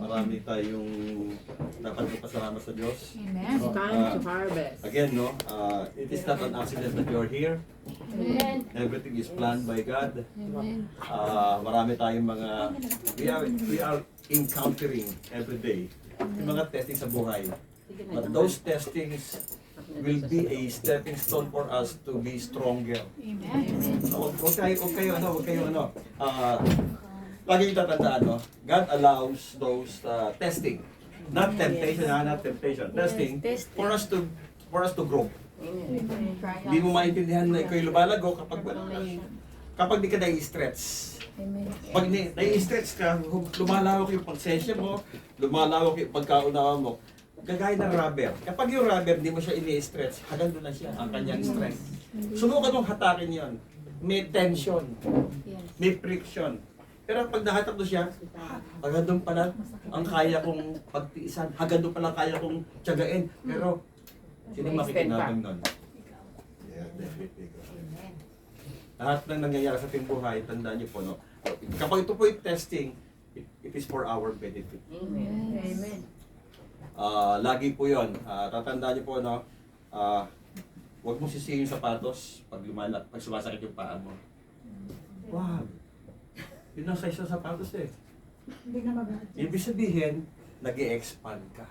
Marami tayong dapat magpasalamat sa Diyos. Amen. No? Time to harvest. Again, no, it is not an accident that you're here. Amen. Everything is planned by God. Amen. Marami tayong mga, we are encountering every day yung mga testing sa buhay. But those testings will be a stepping stone for us to be stronger. Amen. Huwag kayo, lagi yung tatandaan, no? God allows those testing. Not temptation, not temptation. Testing for us to grow. Hindi mo maintindihan na ikaw lumalago kapag di ka nai-stretch. Pag nai-stretch ka, lumalawak yung pagsensya mo, lumalawak yung pagkaunawa mo. Gagaya ng rubber. Kapag yung rubber, hindi mo siya ini-stretch, hanggang doon na siya, ang kanyang strength. Subukan mong hatakin yon. May tension, may friction. Pero pag nahatak mo siya, hanggang doon pala ang kaya kong pagtiisan, hanggang doon pala kaya kong tiyagain. Pero, sino makikinabang nun? Yeah, definitely. Lahat ng nangyayari sa ating buhay, tandaan niyo po, no? Kapag ito po yung testing, it is for our benefit. Amen. Amen. Lagi po yun. Tatandaan niyo po, no? Huwag mo sisihin yung sapatos pag sumasakit yung paa mo. Wow! Yun ang size ng sapatos eh. Ibig sabihin, nag-i-expand ka.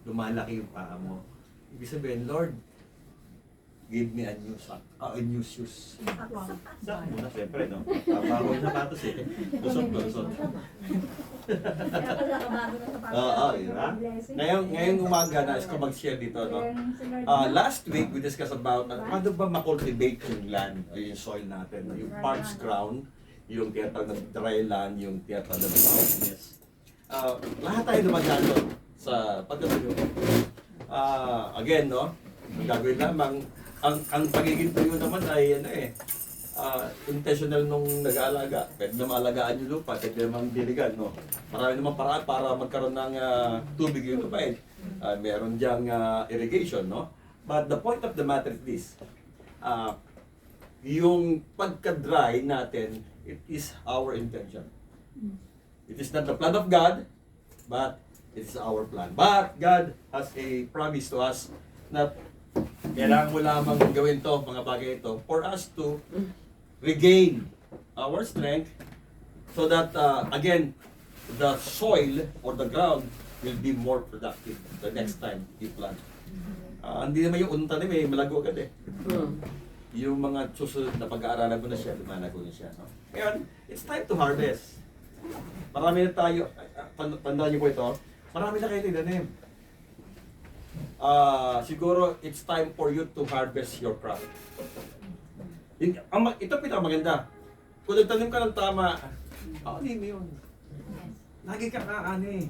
Lumalaki yung paa mo. Ibig sabihin, Lord, give me a new shoes. Sa muna, siyempre, no? Bago yung sapatos eh. Lusot. Diba? Ngayong umaga na is ko mag-share dito, no? Last week, we discussed about paano ba makultivate yung land o yung soil natin, no? Yung parched ground, yung tiyatag na dry land, yung tiyatag na mountainous. Lahat tayo dumadaan doon sa pagkatuyo. Again, no? Ang gagawin lamang, ang pagiging tuyo naman ay intentional nung nag-aalaga. Pwede na maalagaan yung lupa, pwede naman diligan, no? Marami naman paraan para magkaroon ng tubig yung lupa. Meron diyang irrigation, no? But the point of the matter is this. Yung pagka-dry natin, it is our intention. It is not the plan of God, but it is our plan. But God has a promise to us na kailangan mo lamang gawin to, mga bagay ito, for us to regain our strength so that, again, the soil or the ground will be more productive the next time you plant. Hindi naman yung unang tanim malago agad eh. Yung mga susunod na pag-aaralan mo na siya, lumalago na siya. No? Ngayon, it's time to harvest. Marami na tayo, tandaan niyo po ito, marami na kayo tinanim. Siguro it's time for you to harvest your crop. Ito pinakamaganda. Kung nagtanim ka ng tama, aanin mo yun. Lagi kang aani.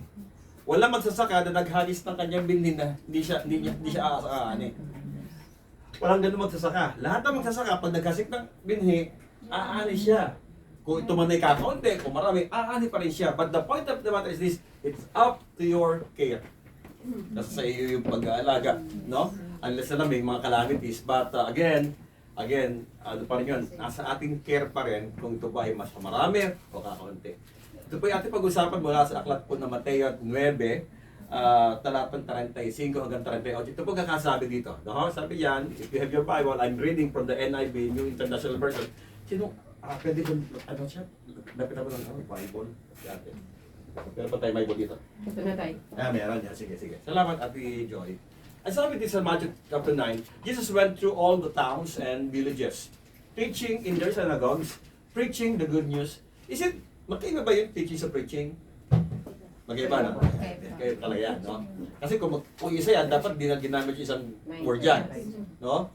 Wala magsasaka na naghagis ng kanyang binhin na hindi siya aani. Walang ganun magsasaka. Lahat ng magsasaka, pag naghasik ng binhi, aani siya. Kung ito man ay kakaunti, kung marami, aani pa rin siya. But the point of the matter is this, it's up to your care. Nasa sa iyo yung pag-aalaga, no? Unless na may mga calamities. But again, ano pa rin yun, nasa ating care pa rin kung ito ba ay mas marami o kakaunti. Ito po yung ating pag-usapan mula sa aklat po na Mateo 9, talatang 35 hanggang 38. Ito po kakasabi dito. No? Sabi yan, if you have your Bible, I'm reading from the NIV, New International Version. Sino, pwede ko, siya? Lapit mo ng Bible. Pero pa tayo Bible dito. Ito na tayo. Meron yan. Sige. Salamat, Ate Joy. Ang sabi dito sa Matthew chapter 9, Jesus went through all the towns and villages, preaching in their synagogues, preaching the good news. Magkaiba ba yung teaching sa preaching? Magkaiba na? Kayo talaga yan, no? Kasi kung isa yan, dapat di na ginamit yung isang word yan. No?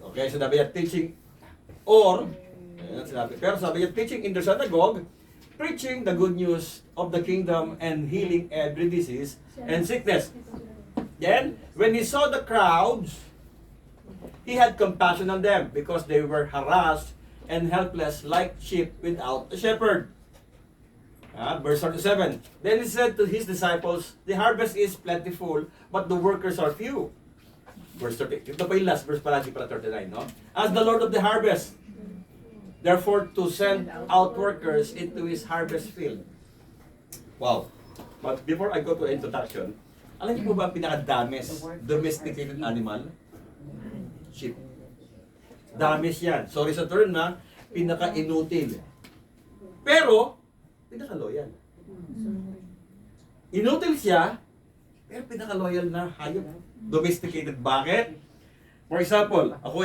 Okay, so sabi yan, teaching, or, pero sabi yan, teaching in the synagogue, preaching the good news of the kingdom and healing every disease and sickness. Then, when he saw the crowds, he had compassion on them because they were harassed and helpless like sheep without a shepherd. Verse 37. Then he said to his disciples, the harvest is plentiful, but the workers are few. Verse 30. Ito pa yung last verse pala, di para 39, no? As the Lord of the harvest, therefore to send out workers into his harvest field. Wow. But before I go to introduction, alam niyo po ba ang pinaka-dames domesticated animal? Sheep. Dames yan. Sorry sa term na, pinaka-inutil. Pero, pinaka-loyal. Inutil siya, pero pinaka-loyal na hayop. Domesticated. Bakit? For example, ako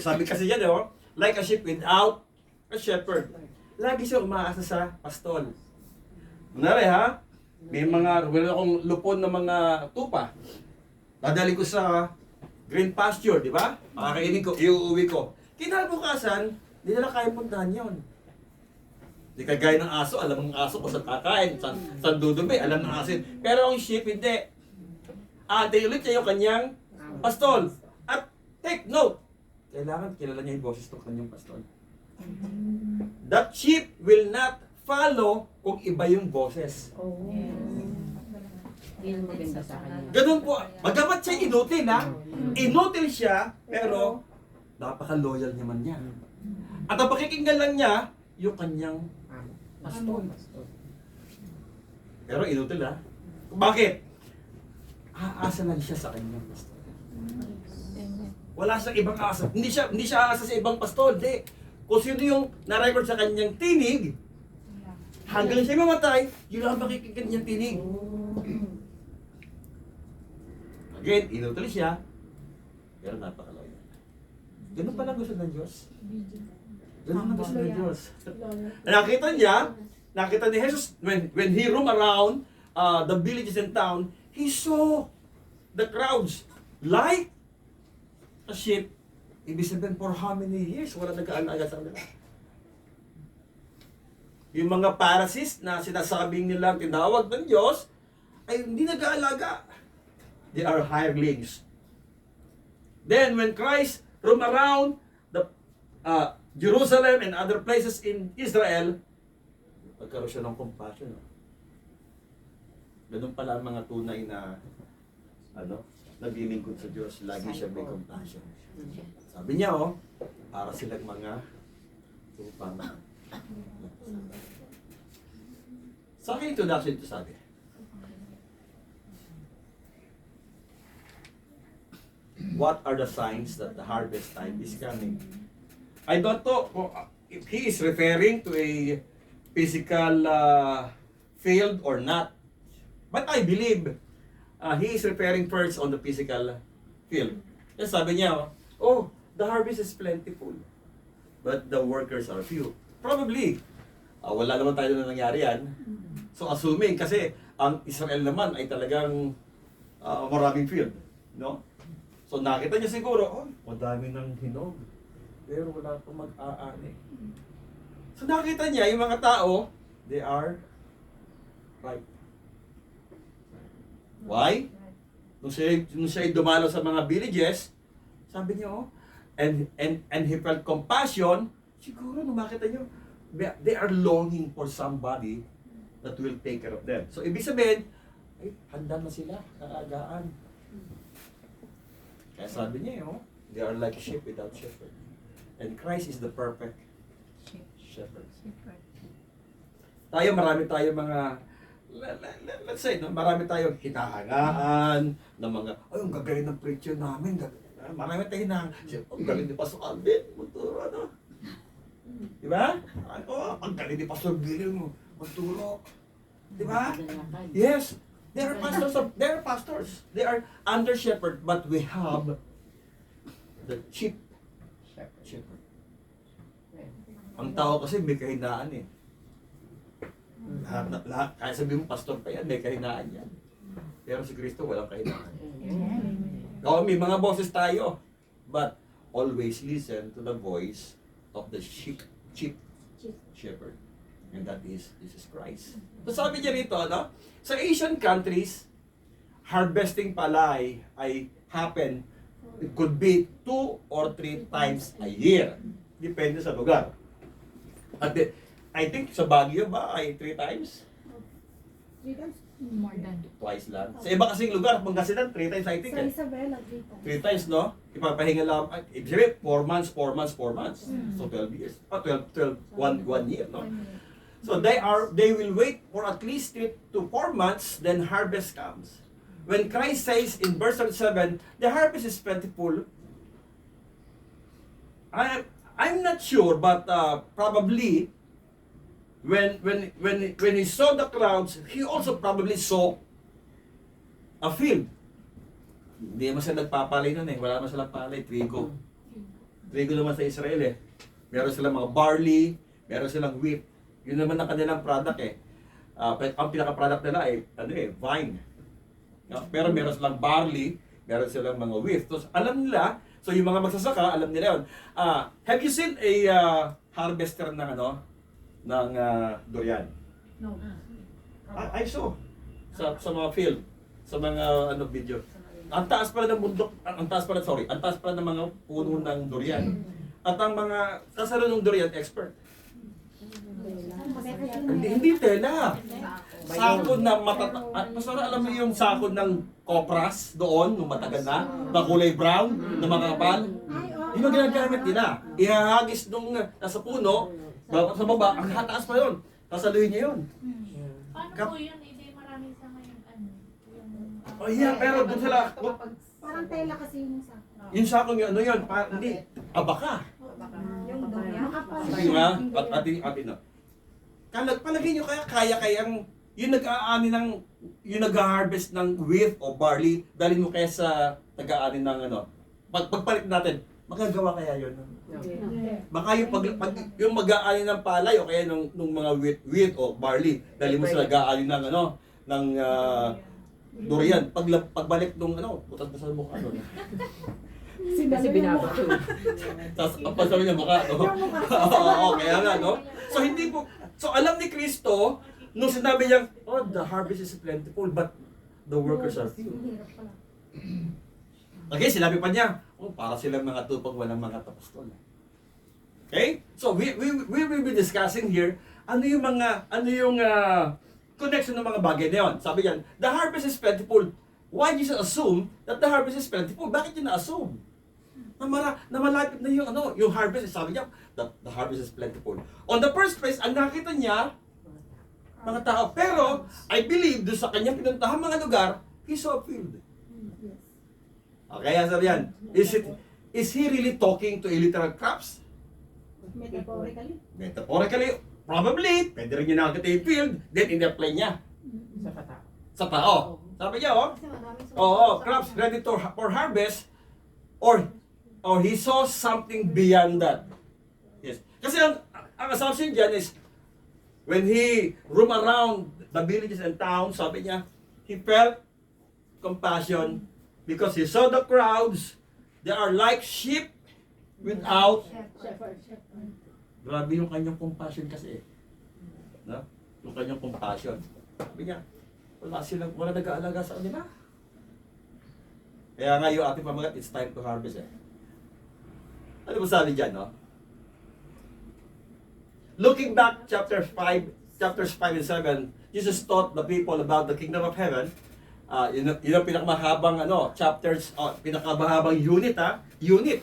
sabi kasi yan, like a sheep without a shepherd. Lagi siya umaasa sa pastol. Kunwari ha, may mga, meron akong lupon na mga tupa. Dadali ko sa green pasture, di ba? Makakainin ko, iuuwi ko. Kinabukasan, hindi nila kaya puntahan yun. Di kagaya ng aso, alam ng aso kung saan kakain, saan dudumi, alam ng aso yun. Pero ang sheep, hindi. Antay ulit niya yung kanyang pastol. At take note, kailangan kilala niya yung boses ng kanyang pastol. That sheep will not follow kung iba yung boses. Yan ang maganda sa kanya. Ganun po, magamat siya inutil ha, inutil siya, pero napaka-loyal naman niya. At ang pakikinggan lang niya, yung kanyang pastol. Pero inutil ha. Bakit? Aasa lang siya sa kanyang pastol. Wala siyang ibang asa. Hindi siya aasa sa ibang pastol. Hindi. Kung sino yung na-record sa kanyang tinig, hanggang siya mamatay, yun lang makikinggan niyang tinig. Again, inutil siya, pero napaka-loyal. Ganun pala gusto ng Diyos. Ganun ang gusto ng Diyos. Nakita ni Jesus, when he roamed around the villages and town, he saw the crowds like a sheep. Ibig sabihin, for how many years, wala nag-aalaga sa kanila. Yung mga Pharisees na sinasabing nilang tinawag ng Diyos, ay hindi nag-aalaga. They are hirelings. Then, when Christ roamed around the Jerusalem and other places in Israel, nagkaroon siya ng compassion. Ganun pala ang mga tunay na naglilingkod sa Diyos, lagi siya may compassion. Sabi niya, para silang mga tupang. Sa akin introduction ito sabi. What are the signs that the harvest time is coming? I don't know if he is referring to a physical field or not. But I believe he is referring first on the physical field. Yes, sabi niya, the harvest is plentiful, but the workers are few. Probably, wala naman tayo na nangyari yan. So assuming, kasi ang Israel naman ay talagang maraming field. No? So nakita niya siguro, madami ng hinog, pero wala pa mag-aani. So nakita niya, yung mga tao, they are right. Why? Nung siya dumalo sa mga villages, sabi niya, and he felt compassion, siguro nung makita niyo, they are longing for somebody that will take care of them. So, ibig sabihin, ay, handa na sila, nakagaan. Kaya sabi niya, they are like sheep without shepherd. And Christ is the perfect shepherd. Tayo, marami tayo mga, let's say, marami tayong hinahangaan ng mga, ang gagaling ng preacher namin. Marami tayong hinahangaan. Ang galing ni Pastor Alvin, magturo, Diba? Ang galing ni Pastor Billy mo, magturo. Diba? Yes. They are pastors. They are under shepherd, but we have the sheep shepherd. Ang tao kasi may kahinaan eh. Lahat, kaya sabihin mo, pastor pa yan, may kahinaan yan. Pero si Kristo walang kahinaan. May mga boses tayo, but always listen to the voice of the chief shepherd. And that is Jesus Christ. So sabi niya rito, sa Asian countries, harvesting palay ay happen, it could be 2 or 3 times a year. Depende sa lugar. At I think sa Baguio ba ay 3 times? 3 times? More than. Twice lang. Sa iba kasing lugar, Pangasinan, 3 times I think. Sa Isabela, 3 times. 3 times, no? Ipapahinga lang. Ibig sabihin, 4 months. So 12 years. 1 year, no? So they will wait for at least 3 to 4 months, then harvest comes. When Christ says in verse 37, the harvest is plentiful, I'm not sure, but probably when he saw the crowds, he also probably saw a field. Hindi naman sila nagpapalay nun eh. Wala naman silang palay, trigo. Trigo naman sa Israel eh. Meron silang mga barley, meron silang wheat. Yun naman ang kanilang product eh. Ang pinaka-product nila ay vine. No? Pero meron silang barley, meron silang mga wheat. So, alam nila, so yung mga magsasaka, alam nila yun. Have you seen a harvester ng durian? No. I saw sa mga field, sa mga video. Ang taas pala ng bundok, ang taas pala ng mga puno ng durian. At ang mga kasaro ng durian expert. Hindi tela. Sako na Pastor, alam mo yung sako ng kopras doon, nung matagal na kulay brown, na makakapal? Yung mga ginagamit nila. Ihahagis nung nasa puno, sa baba, ang hataas pa yun. Kasaluhin niya yun. Paano po yun? Hindi marami sa ngayon Oh yeah, pero doon sila, Parang tela kasi yung sa. yung sako yun, hindi, abaka. Yung durian. Makapal. Di ba? At no. Palagay nyo kayang yung nag-aani ng, yung nag-harvest ng wheat o barley, dalhin mo kaya sa nag-aani ng pagpalit natin, magagawa kaya yun? Baka yung mag-aani ng palay o kaya nung mga wheat o barley, dalhin mo sa nag-aani ng durian. Pagbalik nung butas-butas mo ka Kasi binabato. tapos pasabi niya mukha, no? Oo, kaya nga, no? So, hindi po, so alam ni Kristo, nung sinabi niya, oh, the harvest is plentiful, but the workers are few. Okay, sinabi pa niya, oh, para silang mga tupang walang mga tapostol. Okay? So, we will be discussing here, ano yung connection ng mga bagay na yun. Sabi niyan, the harvest is plentiful. Why Jesus assume that the harvest is plentiful? Bakit yun na-assume? Na malapit na yung harvest. Sabi niya, the harvest is plentiful. On the first place, ang nakita niya, mga tao. Pero, I believe, doon sa kanyang pinuntahan mga lugar, he saw a field. Okay, sabi yan, is he really talking to a literal crops? Metaphorically. Metaphorically, probably, pwede rin niya nakakita yung field, then in-apply niya Sa kata. sa tao. Sabi niya, crops ready for harvest, or he saw something beyond that. Yes. Kasi ang assumption dyan is, when he roam around the villages and towns, sabi niya, he felt compassion because he saw the crowds. They are like sheep without. Grabe yung kanyang compassion kasi. No? Yung kanyang compassion. Sabi niya, wala nag-aalaga sa kanila. Kaya nga yung ating pamagat, it's time to harvest eh. Ano ba sabi dyan, no? Looking back, chapters 5 and 7, Jesus taught the people about the kingdom of heaven. Yun ang pinakamahabang chapters, pinakamahabang unit. 3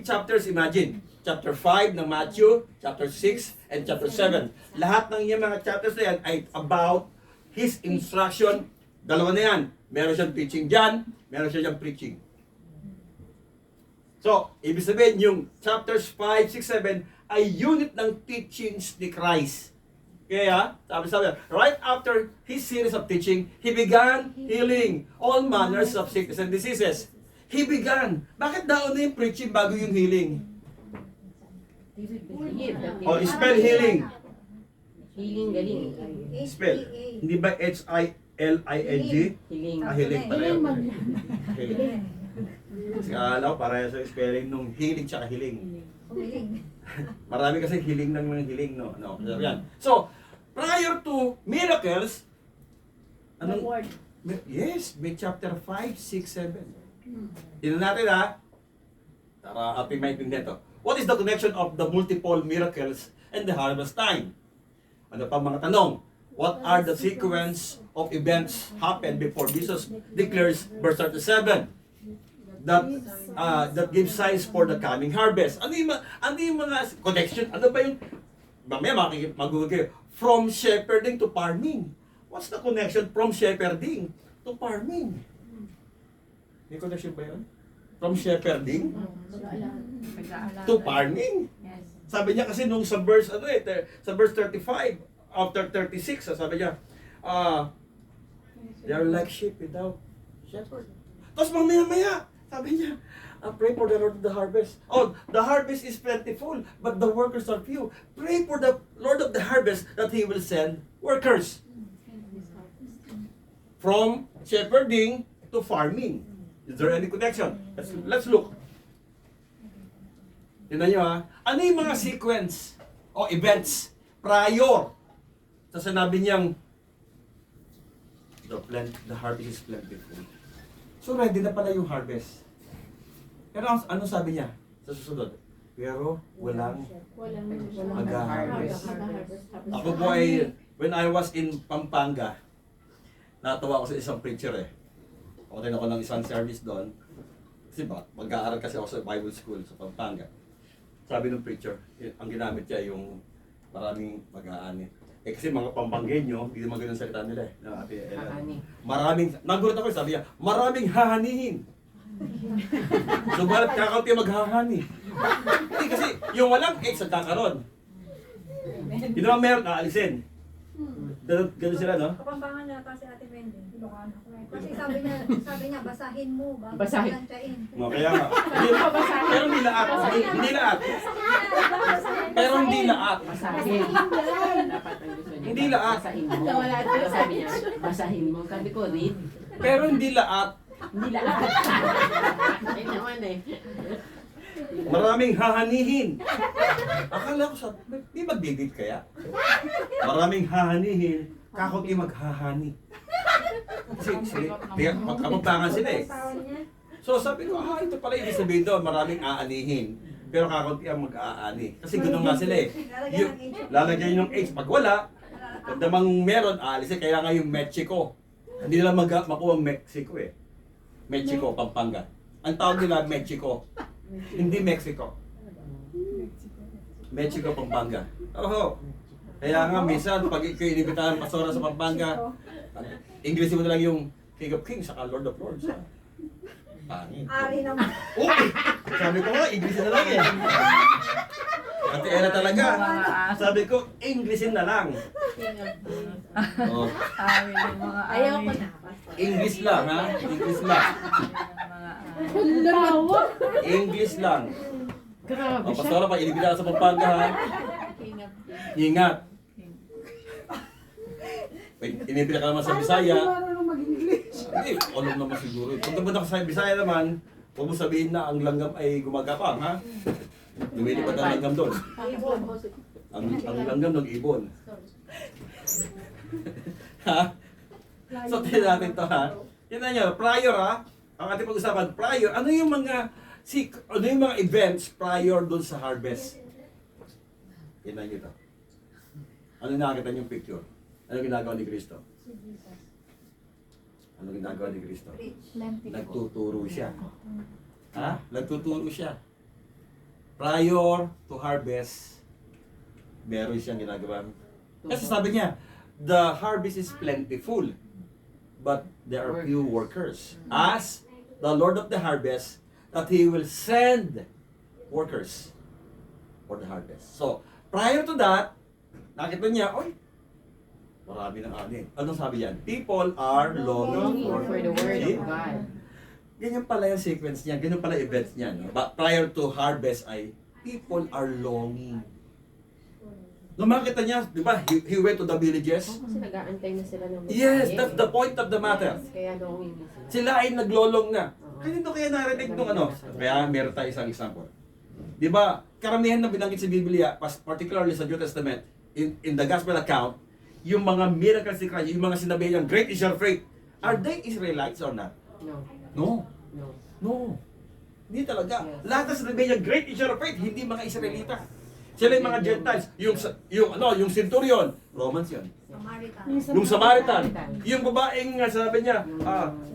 chapters, imagine. Chapter 5 ng Matthew, chapter 6, and chapter 7. Lahat ng yung mga chapters na yan ay about His instruction. Dalawa na yan. Meron siyang teaching dyan, meron siyang preaching. So, ibig sabihin, yung chapters 5, 6, 7 ay unit ng teachings ni Christ. Kaya, sabi, right after his series of teaching, he began healing all manners of sickness and diseases. He began. Bakit daw na yung preaching bago yung healing? O, spell healing. Healing, galing. Spell. Hindi ba H-I-L-I-N-G? Healing. Healing pala yun. Healing. Healing. Kasi akala ko para sa spelling nung healing tsaka healing. Marami kasi healing ng mga healing, no? Sabi yan. So, prior to miracles, yes, may chapter 5, 6, 7. Tignan natin para ating maintindihan ito. What is the connection of the multiple miracles and the harvest time? Ano pa mga tanong? What are the sequence of events happened before Jesus declares verse 37? That gives signs for the coming harvest. Ano yung mga connection? Ano ba yung, mamaya mag-google kayo, from shepherding to farming. What's the connection from shepherding to farming? May connection ba yun? From shepherding to farming? Yes. Sabi niya kasi nung sa verse, sa verse 35, after 36, sabi niya, they are like sheep without shepherd. Tapos mamaya-maya, sabi niya, pray for the Lord of the harvest. Oh, the harvest is plentiful, but the workers are few. Pray for the Lord of the harvest that He will send workers. From shepherding to farming. Is there any connection? Let's look. Tignan nyo ha. Ano yung mga sequence o events prior sa sinabi niyang the harvest is plentiful. So ready na pala yung harvest. Pero ano sabi niya sa susunod? Pero walang mag-harvest. Ako po ay, when I was in Pampanga, natawa ako sa isang preacher eh. Okay ako ng isang service doon. Kasi mag-aaral kasi ako sa Bible School sa Pampanga. Sabi ng preacher, ang ginamit niya yung maraming mag-aani. Eh kasi mga Pampanggenyo, hindi naman ganun salita nila eh. Maraming, nagulat ako, sabi niya, maraming hahanihin. So balat kakaunti maghahani. Hindi kasi yung walang eggs nagkakaroon. Yung naman meron, aalisin. Ganun sila, no? Kapampangan yata si Ate Wendy. Kasi sabi niya, basahin mo bago Basahin. planchain. No, kaya nga. Pero hindi lahat. Hindi lahat. Pero hindi lahat. Basahin. Dapat ang gusto niya. Hindi lahat. Basahin mo. Sabi niya, basahin mo. Sabi ko, read. Pero hindi lahat. Hindi lahat. Ay naman eh. Maraming hahanihin. Akala ko sa, di mag-date kaya? Maraming hahanihin, kakunti maghahani. Kasi magkapagpangan sila eh. So sabi ko, ito pala ibig sabihin doon, maraming aanihin. Pero kakunti ang mag-aani. Kasi ganoon nga sila eh. Lalagyan yung H. Pag wala, pag namang meron, aalisin. Kaya nga yung Mexico. Hindi nila makuha ang Mexico eh. Mexico, Pampanga. Ang tawag nila Mexico. Hindi Mexico. Mexico, Pampanga. Oho. Kaya nga minsan, pag ikaw inibitahan ng pastora sa Pampanga, English mo na lang yung King of Kings, saka Lord of Lords. Pangit. Ari naman. Uy! Sabi ko nga, English na lang eh. Ate Ella talaga. Sabi ko, Englishin na lang. Oh. Ayaw ko na. English lang ha? English lang. English lang. Grabe O, siya. pastora, pag inibitahan sa Pampanga ha? Ingat. Pag inibitahan ka naman sa Bisaya, marunong mag-English. hindi, alam naman siguro. Pag napunta ka sa Bisaya naman, huwag mo sabihin na ang langgam ay gumagapang, ha? Lumilipad ang langgam doon. Ang langgam nag-ibon. Ha? So, tingnan natin to, ha? Tingnan nyo, prior, ha? Ang ating pag-usapan, prior, ano yung mga events prior doon sa harvest? Tingnan nyo to. Ano nakakita nyo yung picture? Ano ginagawa ni Kristo? Ano ginagawa ni Kristo? Nagtuturo siya. Ha? Nagtuturo siya. Prior to harvest, meron siyang ginagawa. Kasi sabi niya, the harvest is plentiful, but there are few workers. As the Lord of the harvest, that He will send workers for the harvest. So, prior to that, nakita niya, oy, marami ng ani. Anong sabi yan? People are longing For the word See? of God. Ganyan pala yung sequence niya, ganyan pala events niya. No? But prior to harvest ay, people are longing. Nung makita niya, di ba, he went to the villages. Oh, kasi nag-aantay na sila ng Yes, that's the point of the matter. Kaya longing na sila. Sila ay naglolong na. Kanino kaya narinig nung ano? Kaya meron tayo isang example. Di ba, karamihan na binanggit sa Biblia, particularly sa New Testament, in the Gospel account, yung mga miracles ni Christ, yung mga sinabi niyang, great is your faith, are they Israelites or not? No. No. No. No. Hindi talaga. Yes. Lahat ng sinabi niya, great is your faith, hindi mga Israelita. Sila yung mga Gentiles. Yung centurion, Romans yun. Samaritan. Yung Samaritan, yung babaeng sabi niya,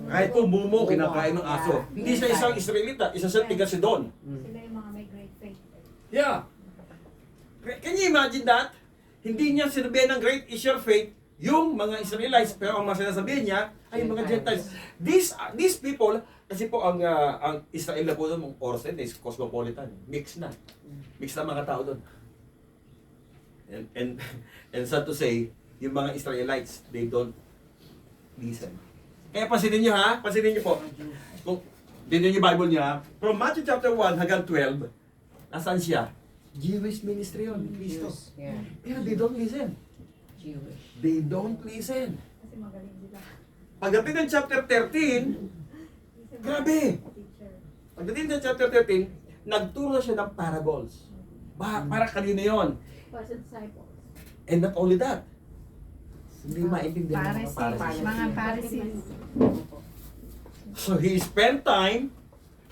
kahit po mumo, kinakain ng aso. Hindi siya isang Israelita, isa siya tiga Sidon. Sila yung mga may great faith. Yeah. Can you imagine that? Hindi niya sinabihan ng great is your faith yung mga Israelites, pero ang mga sinasabihin niya ay yung mga Gentiles. These people, kasi po ang Israel na po doon, Orsen is cosmopolitan, mix na. Mix na mga tao doon. And sad to say, yung mga Israelites, they don't listen. Kaya pansinin niyo ha, pansinin niyo po. Kung din yung Bible niya, from Matthew chapter 1 hanggang 12, nasaan siya? Jewish ministry yun, Kristo. Yeah. Pero they don't listen. Jewish. They don't listen. Kasi magaling sila. Pagdating ng chapter 13, grabe! Teacher. Pagdating ng chapter 13, nagturo siya ng parables. Para kanino yun? For the disciples. And not only that, hindi maintindihan ng mga Pharisees, mga Pharisees. So he spent time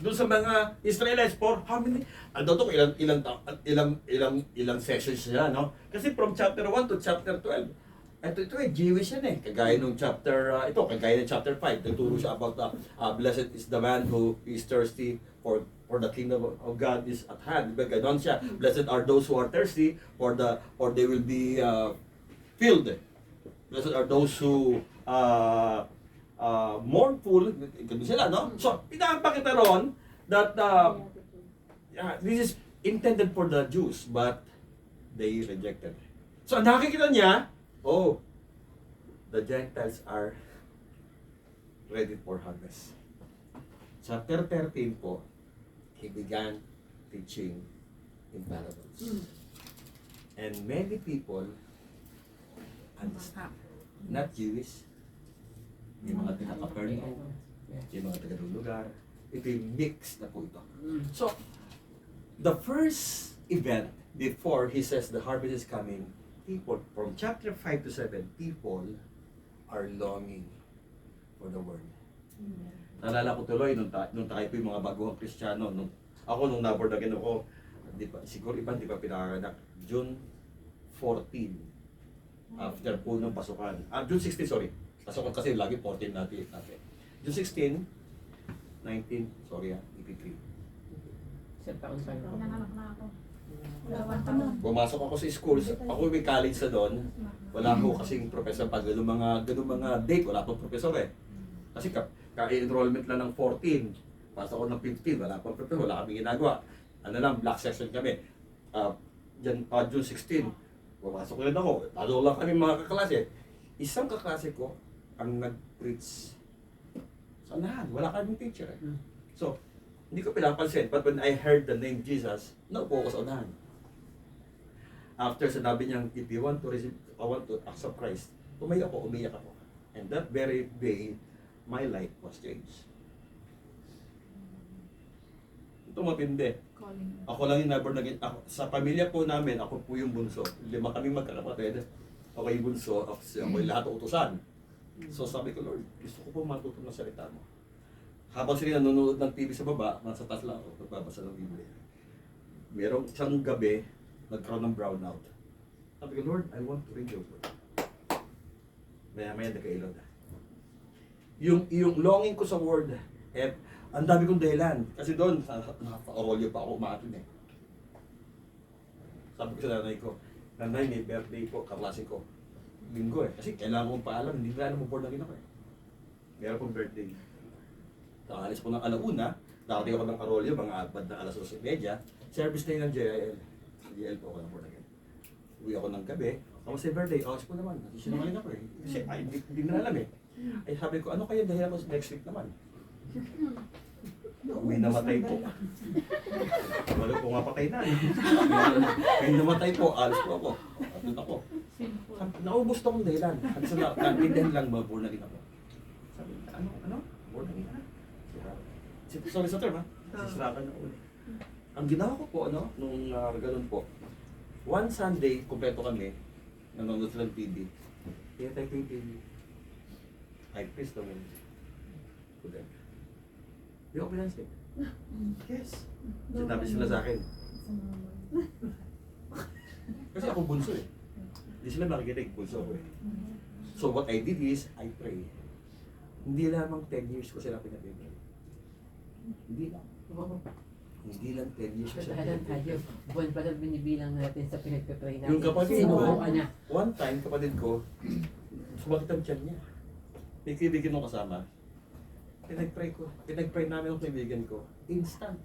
doon sa mga Israelites for how many? Ano to, ilang sessions siya, no? Kasi from chapter 1 to chapter 12, ito Jewish yan eh. Kagaya ng chapter, kagaya ng chapter 5, nagturo siya about blessed is the man who is thirsty for the kingdom of God is at hand. Ganon siya. Blessed are those who are thirsty for they will be filled. Blessed are those who mournful, ganun sila, no? So, pinapakita ron that this is intended for the Jews, but they rejected. So, ang nakikita niya, the Gentiles are ready for harvest. Chapter 13 po, he began teaching in parables. And many people understand. Not Jewish, yung mga taga-Capernaum, yung mga taga-lugar. Ito yung mix na po ito. So, the first event before he says the harvest is coming, people, from chapter 5 to 7, people are longing for the word. Naalala ko tuloy, nung tayo po yung mga baguhang Kristiyano, nung naborn again ako, siguro iba di pa pinanganak, June 14, after po ng pasukan. June 16, sorry. Pasukan kasi lagi 14 natin. June 16, 19, sorry 83. Sa taon pa lang. Nanganak na ako. Pumasok ako sa school, ako may college na doon. Wala ko kasing professor pag ganun mga date, wala pang professor eh. Kasi ka-enrollment lang ng 14, pasok ako ng 15, wala pang professor, wala kaming ginagawa. Ano lang, black section kami. June 16, pumasok ulit ako. Talo lang kami mga kaklase. Isang kaklase ko ang nag-preach sa unahan. Wala kaming teacher eh. So, hindi ko pinapansin. But when I heard the name Jesus, naupo ko sa unahan. After sinabi niyang, if you want to receive, I want to accept Christ, umiyak ako. And that very day, my life was changed. Ito matindi. Ako lang yung never naging, sa pamilya po namin, ako po yung bunso. 5 kaming magkakapatid. Ako yung bunso, ako yung lahat utusan. So sabi ko, Lord, gusto ko po matuto ng salita mo. Habang sila nanonood ng TV sa baba, nasa taas lang ako, nagbabasa ng Biblia. Merong isang gabi, nagkaroon ng brownout. Sabi ko, Lord, I want to read your word. Maya-maya nagkailod. Yung longing ko sa word, ang dami kong dahilan. Kasi doon, naka-orolyo pa ako umatin eh. Sabi ko sa nanay ko, nanay, may birthday po, kaklase ko. Linggo eh. Kasi kailangan kong paalam, hindi na alam mo born again ako eh. Meron pong birthday. Nakaalis ko ng alauna, darating ako ng Arroyo, mga abad na alas 12:30, service na yun ng JIL. JIL po ako ng born again. Uwi ako ng gabi, kamusta yung birthday? Awas po naman, sinungaling ako eh. Kasi hindi na alam eh. Ay sabi ko, ano kaya dahilan ko next week naman? May namatay po. Wala po nga patay na. May namatay po, alis po ako. Atut ako. Naubos to akong dahilan. At sa naintindihan lang, born again ako. Sabi ko, ano? Born again ka na? Sorry sa term ha? Sisirakan na ulit. Ang ginawa ko po, nung ganun po, one Sunday, kumpleto kami, nanonood sila ng TV. Kaya tayo yung TV. I praise the Lord. To them. Di ako pinansin. Yes. Sinabi sila sa akin. Kasi ako bunso eh. Hindi sila makikinig, bunso ko eh. So what I did is, I pray. Hindi lamang 10 years ko sila pinabibigay. Hindi lang. Hindi lang 10 years siya. Kadahalan tayo, buwan pa lang binibilang natin sa pinagpipray natin. Yung kapatid Sinuko ko, ka niya. one time, kapatid ko, sumakit ang tiyan niya. May kaibigan mo kasama. Pinag-pray namin ang kaibigan ko. Instant.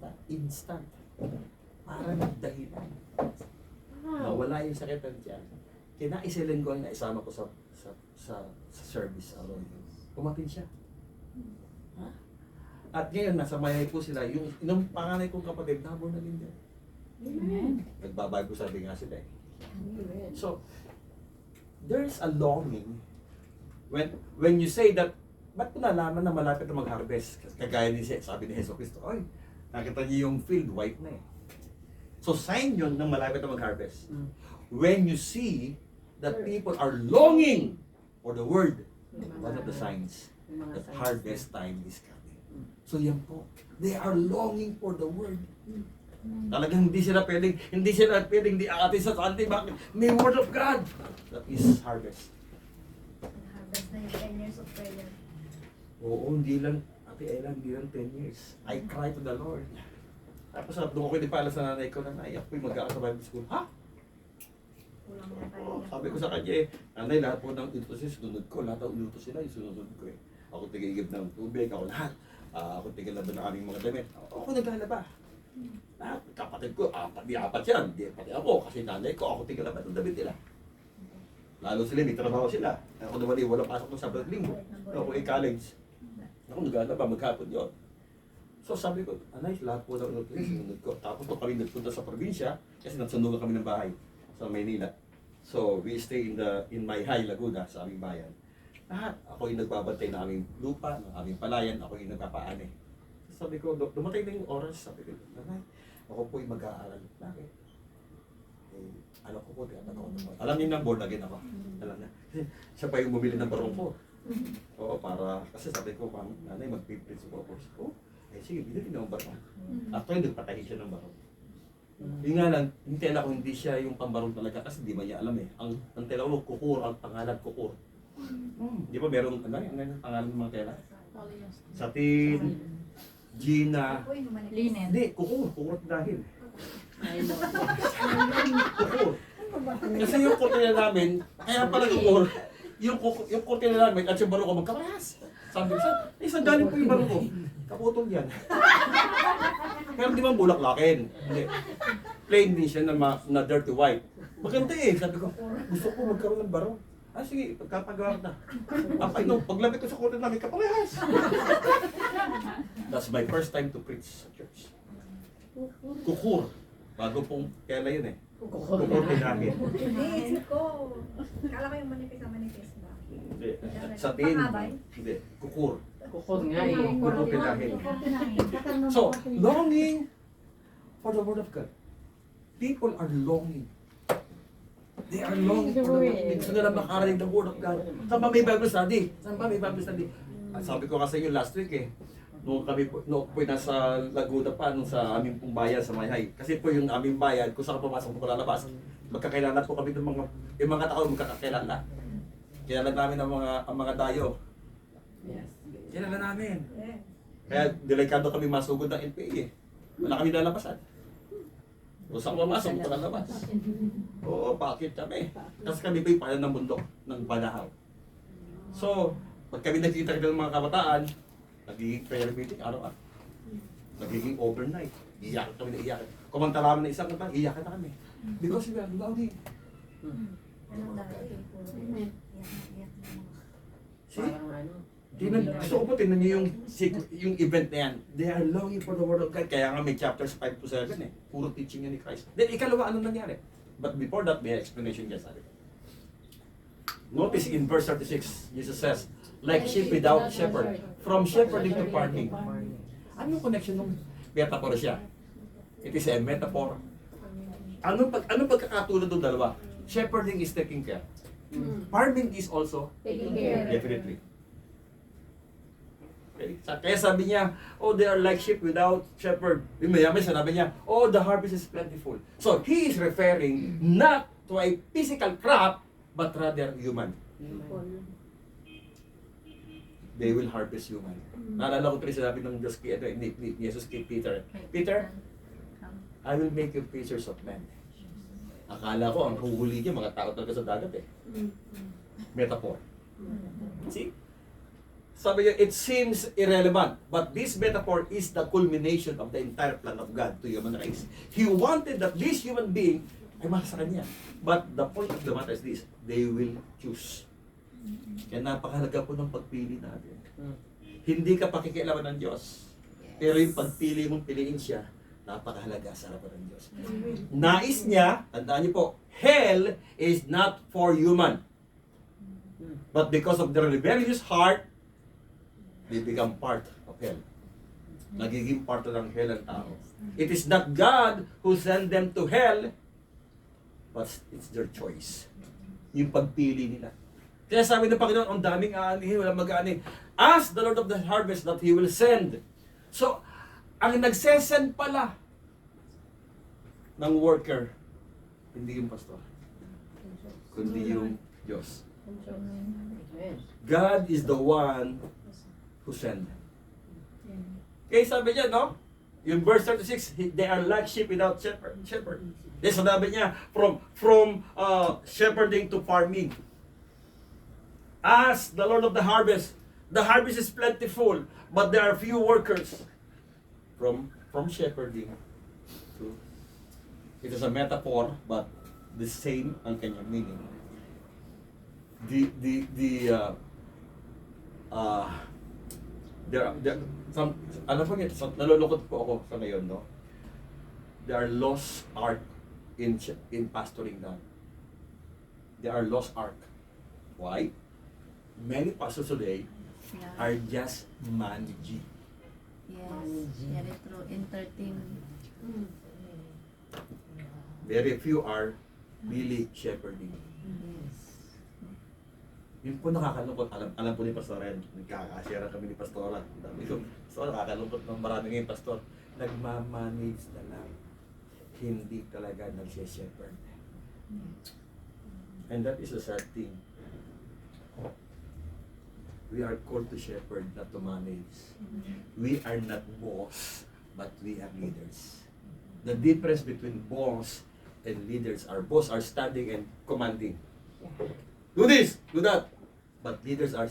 Para nagdahilan. Nawala yung sakit ng tiyan. Kinaisilin ko na isama ko sa service araw yun. Pumatin siya. Ha? At ngayon, nasa Mayay po sila. Yung panganay kong kapatid, nabo na din din. Amen. Nagbabago sabi nga sila eh. So, there's a longing when you say that, ba't ko nalaman na malapit na mag-harvest? Kagaya ni sabi ni Heso Cristo, oy, nakita niyo yung field, white na eh. So, sign yun na malapit na mag-harvest. Mm. When you see that people are longing for the word, Yung one of the signs yung mga that signs. harvest time is coming. So, yan po. They are longing for the word. Talagang hindi sila pwedeng di aatin sa Sunday. Bakit? May word of God. That is harvest. Harvest na yung 10 years of prayer. Oo, hindi lang, Ate Ella, hindi lang 10 years. I cry to the Lord. Tapos doon ko pala sa nanay ko, nanay, ako'y mag-aasabay sa school. Ha? Kulang na tayo. Oo, sabi ko sa kanya eh, nanay, lahat po ng inutos sunod ko. Lahat ng inutos sila, isunod ko eh. Ako tigigib ng tubig, ako lahat. Ako tigalaba ng aming mga damit. Ako naglalaba. Lahat, kapatid ko, apat yan. Di pati ako, kasi nanay ko, ako tigalaba ng damit nila. Lalo sila, may trabaho sila. Ako naman eh, walang pasok ng Sabado Linggo. Ako ay college. Ako naglalaba, maghapon yun. So sabi ko, anay, lahat po ng inutos sinunod ko. Tapos to kami nagpunta sa probinsya, kasi nagsunugan kami ng bahay sa Maynila. So we stay in my high Laguna, sa aming bayan. Lahat, ako yung nagbabantay ng aming lupa, ng aming palayan, ako yung nagpapaani. Sabi ko, dumatay na yung oras, sabi ko, nanay, ako po yung mag-aaral. Bakit? Eh, alam ko po, alam niyo na, born again ako. Alam na. Siya pa yung bumili ng barong ko. Oo, para, kasi sabi ko, nanay, mag-preach po ako. Oh, eh sige, bilhin na ang barong. After, nagpatahi siya ng barong. Yung nga lang, yung tela ko, hindi siya yung pambarong talaga kasi di ba niya alam eh. Ang tela ko, kukur, ang pangalan kukur. Di ba merong, ano yung pangalan ng mga tela? Satin, Gina, Ako yung manifest. Linen. hindi, kukur dahil. Ay, no. Kukur. Kasi yung kortina namin, kaya pala kukur, yung kortina namin at yung barong ko magkaparehas. Sabi ko, isang galing po yung barong ko. Kaputol yan. Pero di ba bulaklakin? Hindi. Plain din siya na dirty white. Maganda eh. Sabi ko, gusto ko magkaroon ng barong. Ah sige, pagkapagawa na. Paglapit ko sa korte namin, kaparehas. That's my first time to preach sa church. Kukur. Bago pong kailan yun eh. Kukur din namin. Hindi, isip ko. Kala ko yung manifest ba? Hindi. Satin. Hindi. Kukur. Kukor nga eh. Kukur din namin. So, longing for the word of God. People are longing. They are longing for the word. Gusto nila makarinig ng word of God. Saan ba may Bible study? Saan ba may Bible study? Sabi ko kasi yung last week eh. Noong po nasa Laguna pa, nung sa aming pong bayan sa Mayhay. Kasi po yung aming bayan, kung saan pumasok po lalabas, magkakilala po kami ng yung mga tao magkakilala. Kilala namin ang mga dayo. Yes. Kilala namin. Yeah. Kaya delikado kami masugod ng NPA eh. Wala kami lalabasan. Kung saan pumasok, lalabas. Oo, bakit kami? Kasi kami po'y payan ng bundok, ng Banahaw. So, pag kami nakikita ng mga kabataan, nagiging prayer meeting araw-araw. Nagiging overnight. Iyakan kami na iyakan. Kumanta namin na isang kanta, iyakan na kami. Because we are longing. Anong dahil? Iyak na. See? Parang ano. Gusto ko po tingnan niyo yung event na yan. They are longing for the word of God. Kaya nga may chapters 5 to 7 eh. Puro teaching yan ni Christ. Then ikalawa, ano nangyari? But before that, may explanation dyan sabi. Notice in verse 36, Jesus says, like sheep without shepherd, from shepherding to farming. Ano yung connection ng metaphor siya? It is a metaphor. Ano pagkakatulad ng dalawa? Shepherding is taking care. Farming is also Taking care. definitely. Okay? Kaya sabi niya, oh, they are like sheep without shepherd. Yung mayaman sinabi niya, oh, the harvest is plentiful. So, he is referring not to a physical crop, but rather human. They will harvest human. Naalala ko rin sinabi ng Diyos kay, ni Jesus kay Peter. Peter, I will make you fishers of men. Akala ko, ang huhuli niya, mga tao talaga sa dagat eh. Metaphor. See? Sabi niya, it seems irrelevant, but this metaphor is the culmination of the entire plan of God to human race. He wanted that this human being ay masa sa kanya. But the point of the matter is this, they will choose. Kaya napakahalaga po ng pagpili natin. Hindi ka pakikialaman ng Diyos. Pero yung pagpili mong piliin siya, napakahalaga sa harapan ng Diyos. Nais niya, tandaan niyo po, hell is not for human. But because of their rebellious heart, they become part of hell. Nagiging part ng hell ang tao. It is not God who sent them to hell, but it's their choice. Yung pagpili nila. Kaya sabi ng Panginoon, ang daming aanihin, walang mag-aanin. Ask the Lord of the harvest that He will send. So, ang nagsesend pala ng worker, hindi yung pastor, kundi yung Diyos. Yes. God is the one who sent. Kaya sabi niya, no? Yung verse 36, they are like sheep without shepherd. Then sabi niya, from shepherding to farming. Ask the Lord of the harvest. The harvest is plentiful, but there are few workers. From shepherding to, it is a metaphor, but the same ang kanyang meaning. There some, alam mo nga, nalulungkot po ako sa ngayon, no? There are lost art in pastoring God. There are lost art. Why? Many pastors today are just managing. Yes, very true. Entertainment. Very few are really shepherding. Yes. Yun po nakakalungkot. Alam po ni Pastor Ren, nagkakashare kami ni Pastora. Sabi ko, so nakakalungkot ng marami ngayon, Pastor. Nagmamanage na lang. Hindi talaga nagsya-shepherd. And that is a sad thing. We are called to shepherd, not to manage. We are not boss, but we are leaders. The difference between boss and leaders are boss are standing and commanding. Do this, do that. But leaders are,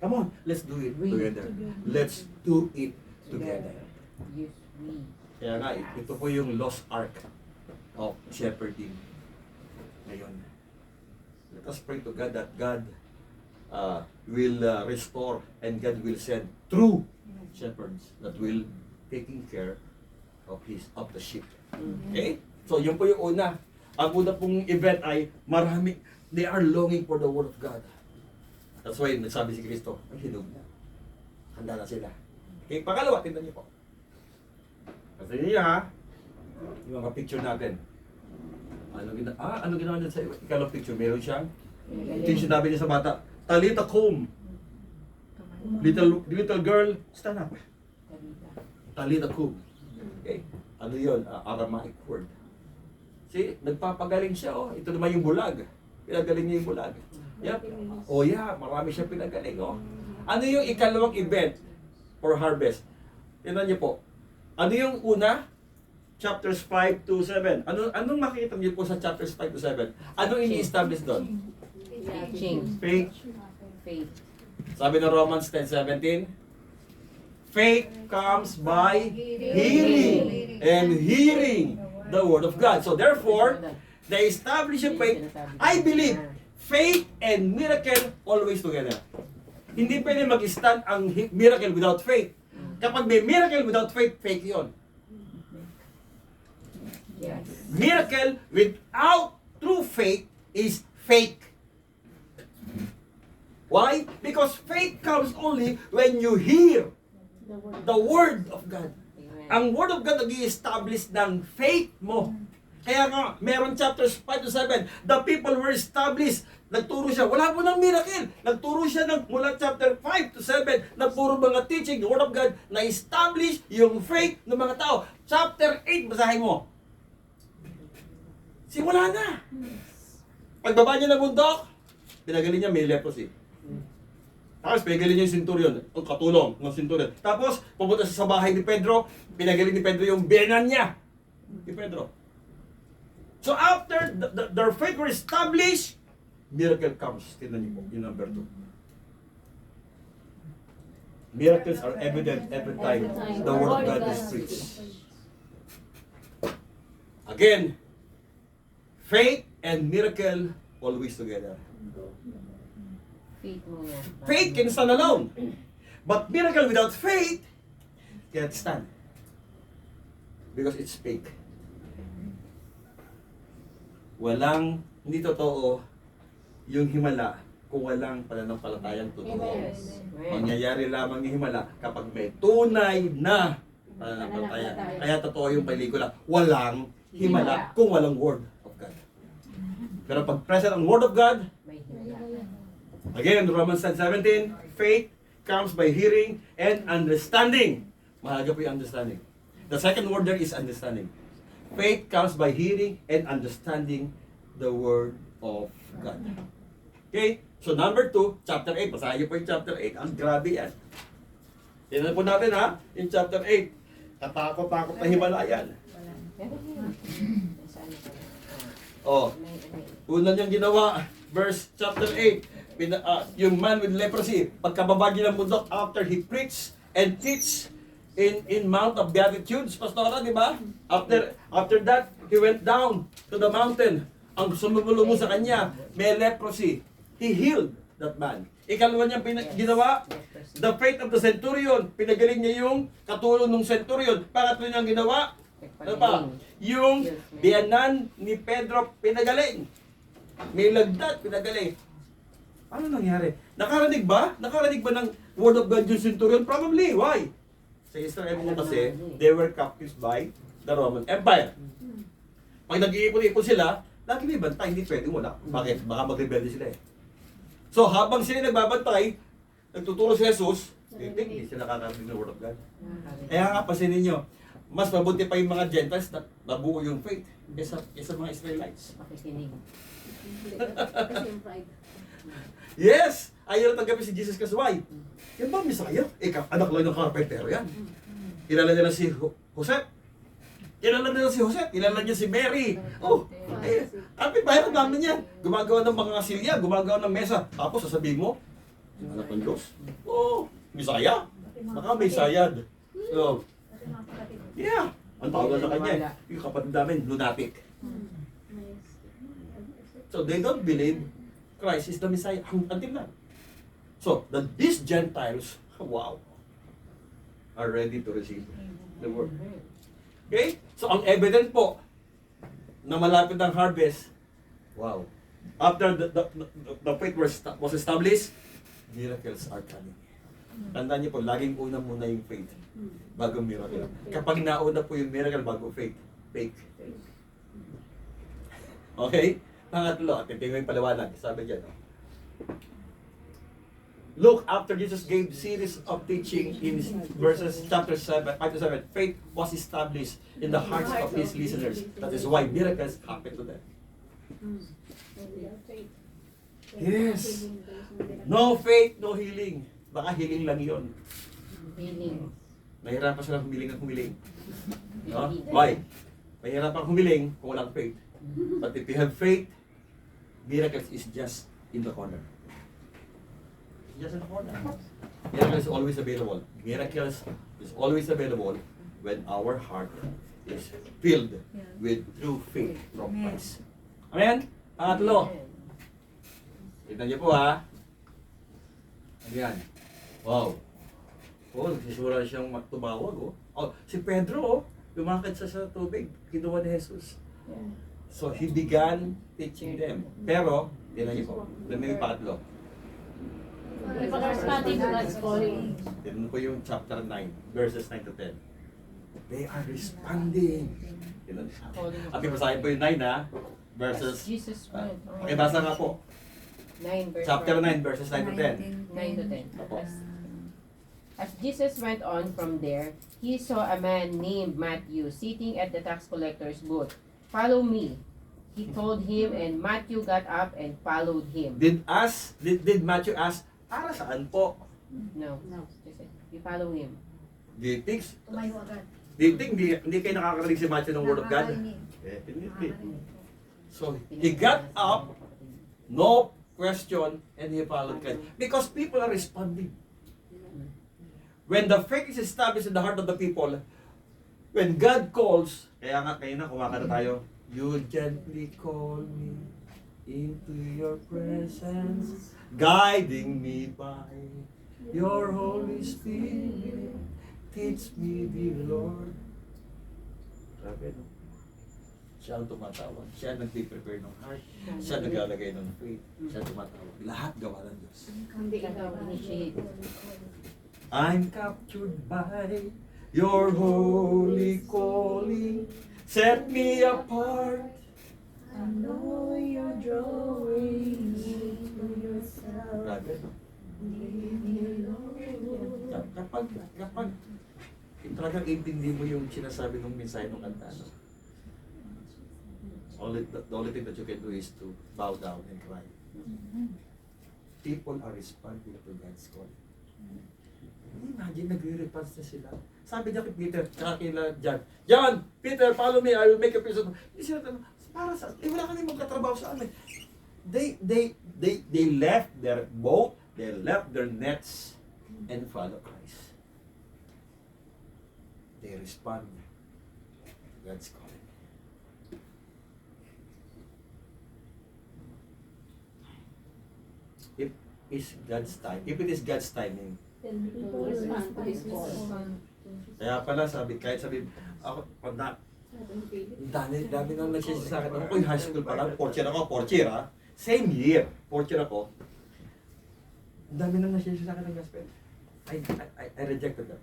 come on, let's do it together. Let's do it together. Yes, we. Kaya nga, ito po yung lost ark of shepherding ngayon. Let us pray to God that God will restore and God will send true shepherds that will taking care of the sheep. Okay? So, yun po yung una. Ang una pong event ay marami, they are longing for the Word of God. That's why nagsabi si Kristo, ay hinog na. Handa na sila. Okay, pangalawa, tingnan niyo po. Kasi niyo ha, yung mga picture natin. Ano ginawa niya sa ikalawang picture? Meron siyang, ito yung sinabi niya sa bata, Talita kum. Little girl, stand up. Talita kum. Okay? Ano yun? Aramaic word. See, nagpapagaling siya, oh. Ito naman yung bulag. Pinagaling niya yung bulag. Yep. Oh yeah, marami siya pinagaling, oh. Ano yung ikalawang event for harvest? Tingnan niyo po. Ano yung una? Chapters 5 to 7. Anong makikita niyo po sa chapters 5 to 7? Anong ini-establish doon? Teaching. Faith. Faith. Sabi ng Romans 10:17, faith comes by hearing, and hearing the Word of God. So therefore, the establishing faith, I believe, faith and miracle always together. Hindi pwede mag-stand ang miracle without faith. Kapag may miracle without faith, fake yun. Yes. Miracle without true faith is fake. Why? Because faith comes only when you hear the Word of God. Amen. Ang Word of God nag-i-establish ng faith mo. Kaya nga, meron chapters 5 to 7, the people were established. Nagturo siya, wala po ng miracle. Nagturo siya mula chapter 5 to 7, na puro mga teaching, the Word of God, na-establish yung faith ng mga tao. Chapter 8, basahin mo. Simula na. Pagbaba niya ng bundok, pinagaling niya, may leprosy. Tapos pinagaling niya yung centurion, ang katulong ng centurion. Tapos pumunta siya sa bahay ni Pedro, pinagaling ni Pedro yung biyanan niya. kay Pedro. So after their faith were established, miracle comes. Tingnan niyo po, yung number 2. Miracles are evident every time the word of God is preached. Again, faith and miracle always together. Faith mo yan. Faith can stand alone. But miracle without faith cannot stand. Because it's fake. Hindi totoo yung himala kung walang pananampalatayang totoo. Yes. Mangyayari lamang yung himala kapag may tunay na pananampalataya. Kaya totoo yung pelikula. Walang himala kung walang Word of God. Pero pag present ang Word of God, May himala. again, Romans 10:17, faith comes by hearing and understanding. Mahalaga po yung understanding. The second word there is understanding. Faith comes by hearing and understanding the Word of God. Okay? So number 2, chapter 8. Basahin niyo po yung chapter 8. Ang grabe yan. Tingnan po natin ha, yung chapter 8. Katakot-takot na himalayan. Meron yun. Saan ka na? Oh, una niyang ginawa, chapter 8, yung man with leprosy, pagkababagi ng bundok after he preached and teach in Mount of Beatitudes, Pastora, di ba? After that, he went down to the mountain. Ang sumulong sa kanya, may leprosy. He healed that man. Ikalawa niyang ginawa, the faith of the centurion. Pinagaling niya yung katulong ng centurion. Pangatlo niyang ginawa, ano pa? Yung biyanan ni Pedro, pinagaling. May lagdat, pinagaling. Ano nangyari? Nakarinig ba? Nakarinig ba ng word of God yung centurion? Probably. Why? Sa Israel mo kasi, they were captives by the Roman Empire. Pag nag-iipon-ipon sila, lagi may bantay, hindi pwedeng wala. Bakit? Baka mag-rebelde sila eh. So habang sila nagbabantay, nagtuturo si Jesus, hindi sila nakakarinig ng word of God. Kaya nga, pasinin nyo, mas mabuti pa yung mga Gentiles na nabuo yung faith kaysa mga Israelites. Makikinig. Kasi yung pride. Yes! Ayaw na tanggapin si Jesus kasi why? Yan ba, Messiah? Anak lang ng carpentero yan. Kilala nila si Jose. Kilala nila si Jose. Kilala niya si Mary. Oh, kapit bayan ang namin yan. Gumagawa ng mga silya, gumagawa ng mesa. Tapos sasabihin mo, anak ng Diyos. Oh, Messiah. Baka may sayad. So, Kasi mga kapatid. yeah. Ang tawag na kanya, yung kapatid namin, lunatic. So they don't believe Christ is the Messiah until now. So these Gentiles, wow, are ready to receive the word. Okay? So ang evident po na malapit ang harvest, wow. After the faith was established, miracles are coming. Tandaan niyo po, laging una muna yung faith bago miracle. Kapag nauna po yung miracle bago faith, fake. Okay? Pangatlo, titingnan yung paliwanag. Sabi dyan, look, after Jesus gave series of teaching in verses chapter 7, 5 to 7, faith was established in the hearts of his listeners. That is why miracles happen to them. Yes. No faith, no healing. Baka healing lang yon. Healing. Nahirapan silang humiling at humiling. No? Why? Mahirapan humiling kung walang faith. But if you have faith, miracles is just in the corner. Just in the corner. Miracles is always available. Miracles is always available when our heart is filled with true faith from Christ. Amen? Pangatlo. Tignan niyo po ha. Ayan. Wow. Oh, nagsisimula siyang tumawag oh. Oh, si Pedro oh, lumakad sa tubig. Kinuha ni Jesus. So he began teaching them. Pero, tignan niyo po. Tignan yung pangatlo. If others standing, God's calling. Tignan po yung chapter 9, verses 9 to 10. They are responding. Tignan. At ipasahin po yung 9 ha. Verses, Jesus went. pakibasa nga po. 9 verse Chapter 1. 9, verses 9 to 10. 9 to 10. Opo. As Jesus went on from there, he saw a man named Matthew sitting at the tax collector's booth. Follow me, he told him, and Matthew got up and followed him. Did Matthew ask, para saan po? No, just said, you follow him. Do you think? Tumayo agad. Hindi kayo nakakarinig si Matthew ng Word of God? Definitely. So, he got up, no question, and he followed Christ. Because people are responding. When the faith is established in the heart of the people, when God calls, kaya nga kayo na, kumakanta tayo, you gently call me into your presence, guiding me by your Holy Spirit. Teach me, dear Lord. Grabe, no? Siya ang tumatawag. Siya ang nagpiprepare ng heart. Siya ang naglalagay ng faith. Siya ang tumatawag. Lahat gawa ng Diyos. Hindi ikaw initiate. I'm captured by your holy calling. Set me apart. I know you're drawing me to yourself. Grabe, no? Kapag talagang intindi mo yung sinasabi ng mensahe ng kanta, no? The only thing that you can do is to bow down and cry. People are responding to God's call. Imagine, nagre-response na sila. Sabi niya kay Peter, tsaka kila John, John, Peter, follow me, I will make a peace of... Para sa... wala ka nang magkatrabaho sa amin. They left their boat, they left their nets, and follow Christ. They respond to God's calling. If it is God's timing, Then people respond to his call. kaya pala sabi, ako, pag dami nang nagsisi sa akin, ako yung high school pa lang, fourth year ha, same year, fourth year ako, dami nang nagsisi sa akin ng gospel. I rejected them.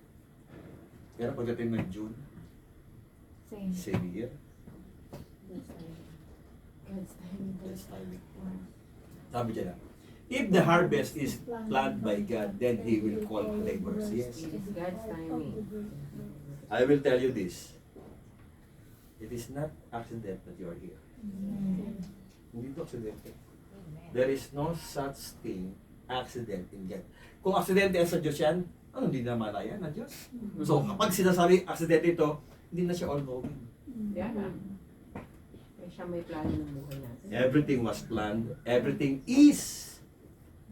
Pero pagdating ng June, same year, God's timing. Sabi niya na, if the harvest is planned by God, then He will call laborers. Yes. It is God's timing. I will tell you this. It is not accident that you are here. Hindi ito aksidente. There is no such thing, accident in God. Kung aksidente sa Diyos yan, hindi na malaya ng Diyos. So, kapag sinasabi aksidente ito, hindi na siya all-knowing. Yeah. Eh, siya may plano ng buhay natin. Everything was planned. Everything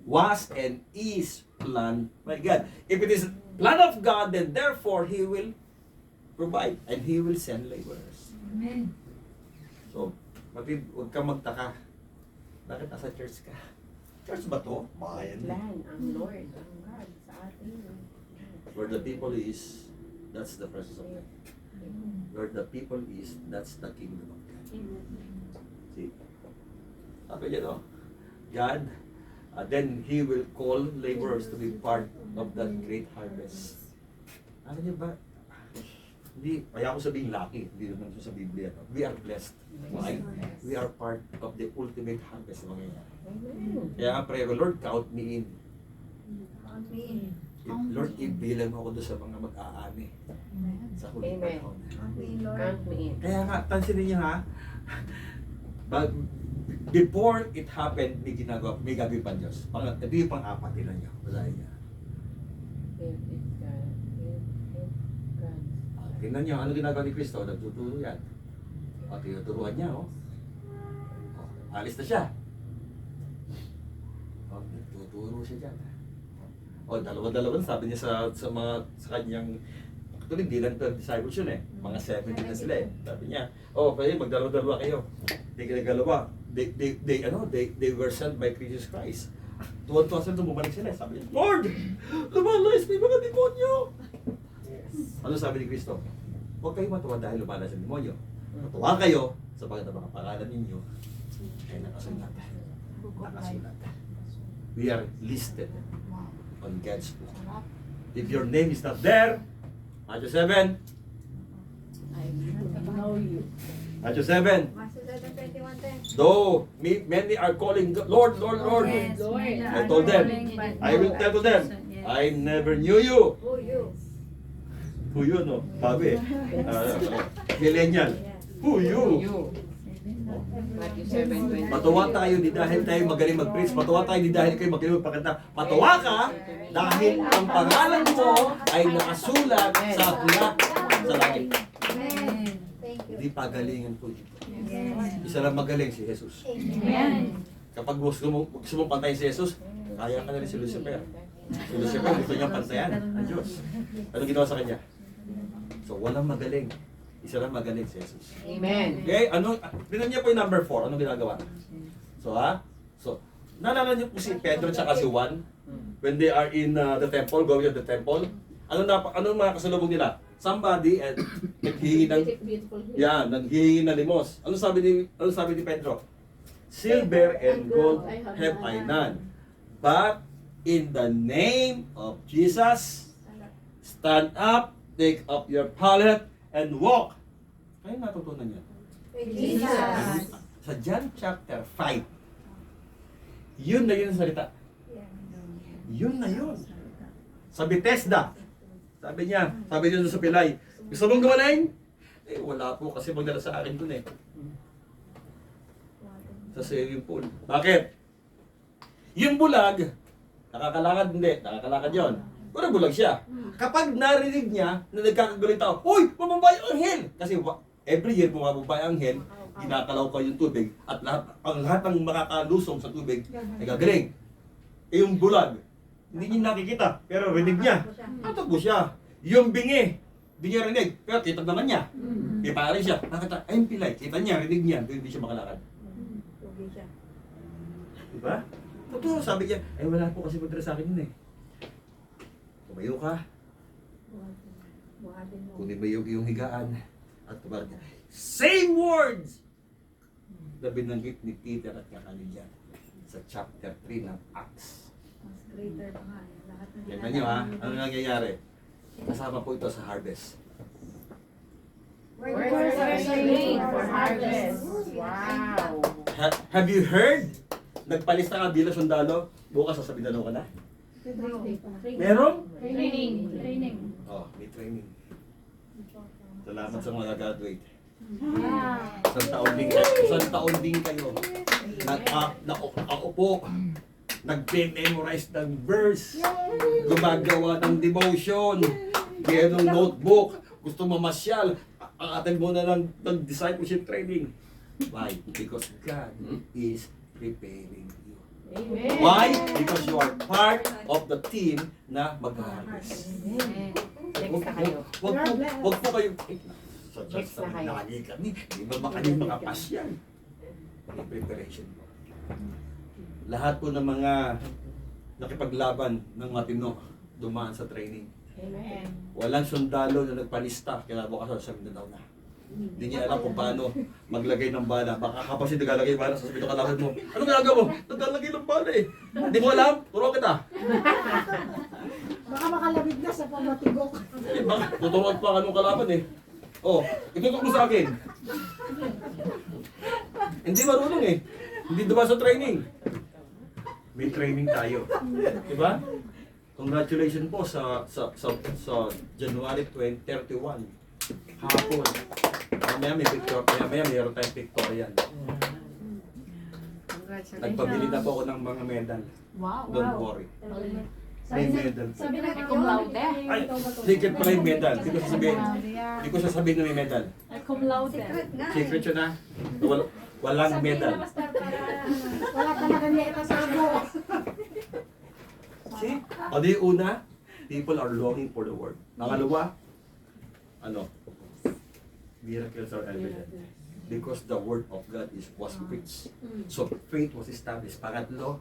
was and is planned by God. If it is plan of God, then therefore He will provide and He will send laborers. Amen. So, huwag kang magtaka. Bakit nasa church ka? Church ba to? Bayan. Plan ang Lord, ang God sa atin. Where the people is, that's the presence of God. Where the people is, that's the kingdom of God. See? Sabi niya, no? God, then He will call laborers to be part of that great harvest. Ano niyo ba? Hindi, kaya ako sabihin lucky, hindi naman ito sa Biblia. No? We are blessed. Why? We are part of the ultimate harvest na mangyayari. Amen. Kaya nga pray ko, Lord, count me in. Count me in. Lord, ibilang mo ako doon sa mga mag-aani sa huling Amen. panahon. Count me in, Lord. Count me in. Kaya nga, tansinin niyo ha, before it happened, may gagawin pa Diyos. Ito yung pang-apat, ilan niyo. Basahin niya. If it's God, if God. Tingnan niyo, ano ginagawa ni Kristo? Nagtuturo yan. O, tinuturuan niya, oh. Alis na siya. O, nagtuturo siya dyan. O, dalawa-dalawa, sabi niya sa kanyang, actually, di lang 12 disciples yun eh. Mga 70 na sila eh. Sabi niya, pwede magdalawa-dalawa kayo. Hindi kayo nagdalawa. They were sent by Jesus Christ. Tuwan-tuwa sila, bumalik sila. Sabi niya, Lord, lumalas, may mga demonyo. Ano sabi ni Kristo? Huwag kayo matuwa dahil lumalas ang demonyo. Matuwa kayo sapagkat ang mga pangalan ninyo ay nakasulat. Nakasulat. We are listed on God's book. If your name is not there, Matthew 7, I know you. Matthew 7, Matthew 7:21-10. though many are calling, Lord, Lord, Lord, Yes, Lord. many I are told them, calling, but I will no tell to them, action. Yes. I never knew you. Who you? Who you, no? Babi. Millennial. Yes. Who you? You. Matthew 7:20. Matuwa tayo di dahil tayo magaling mag-preach. Matuwa tayo di dahil kayo magaling magpakanta. Matuwa ka dahil ang pangalan mo ay nakasulat sa aklat sa langit. Amen. Thank you. Hindi pagalingan po dito. Yes. Isa lang magaling si Jesus. Amen. Kapag gusto mong pantayin si Jesus, kaya ka na rin si Lucifer. Si Lucifer gusto niyang pantayan ang Diyos. Ano ginawa sa kanya? So, walang magaling. Isa lang magaling si Jesus. Amen. Okay, binan niyo po yung number 4. Anong ginagawa? So, So, naalala niyo po si Pedro at si Juan when they are in the temple, going to the temple. Anong mga kasalubong nila? Somebody and naghihingi ng Beautiful. naghihingi ng limos. Ano sabi ni Pedro? Silver and gold have I none. But in the name of Jesus, stand up, take up your pallet, and walk. Kaya natutunan niya. Jesus. Sa John chapter 5, yun na yun ang salita. Yun na yun. Sa Bethesda, sabi niya sa pilay, gusto mong gumanayin? Eh, wala po kasi magdala sa akin dun eh. Sa swimming pool. Bakit? Yung bulag, nakakalakad hindi, nakakalakad yon. Pero bulag siya. Kapag narinig niya na nagkakagulit tao, "Uy, bumabay ang anghel!" Kasi every year bumabay ang anghel, ginakalaw ko yung tubig at lahat ng makakalusong sa tubig ay gagaling. Eh yung bulag, hindi niya nakikita, pero rinig niya. Tatakbo siya. Yung bingi, hindi niya rinig, pero kita naman niya. Di pa rin siya. Nakita, ay yung pilay, kita niya, rinig niya, hindi siya makalakad. Diba? Totoo, sabi niya, ay wala po kasi magdala sa akin yun eh. Tumayo ka, kunin mo yung higaan, at tumarag niya, same words! Na binanggit ni Peter at kakanilya sa chapter 3 ng Acts. Greater pa nga. Lahat ng Tignan nyo ha, ano nangyayari? Kasama po ito sa harvest. Workers are slain for harvest. Wow. Have you heard? Nagpalista ka bilang sundalo, bukas sasabihin na ka na. Meron? Training. Oh, may training. Salamat sa mga graduate. Yeah. Isang taon din kayo. Nakaupo, nag-memorize ng verse, gumagawa ng devotion, gaya ng notebook, gusto mamasyal, attend mo na ng discipleship training. Why? Because God is preparing you. Amen. Why? Because you are part of the team na mag-harvest. Next na kayo. Wag po kayo. So, Next na kayo. lagi kami. Di ba makaling mga pasyan? May preparation po. Lahat po ng mga nakipaglaban ng matino dumaan sa training. Amen. Walang sundalo na nagpalista kinabukasan sa Mindanao na. Hindi niya alam kung paano maglagay ng bala. Baka kapag naglalagay ng bala, sasabihin ng kalaban mo, ano ginagawa mo? Naglalagay ng bala eh. Hindi mo alam? Turuan kita. Baka makalabig na sa pamatigok. Eh, bakit? Tuturuan pa anong kalaban eh. Oh, itutok mo sa akin. Hindi marunong eh. Hindi dumaan sa training. May training tayo. Diba? Congratulations po sa January 2031. Hapon. Mamaya may picture. Mamaya mayroon tayong pictorial. Nagpabili na po ako ng mga medal. Wow. Don't worry. May medal. Sabi na cum laude. Ay, secret pala yung medal. Hindi ko sasabihin na may medal. Cum laude. Secret nga. Secret yun ha. Walang medal. Wala talaga niya itasago. See? O di una, people are longing for the word. Pangalawa, miracles are evident. Because the word of God was preached. So faith was established. Pangatlo,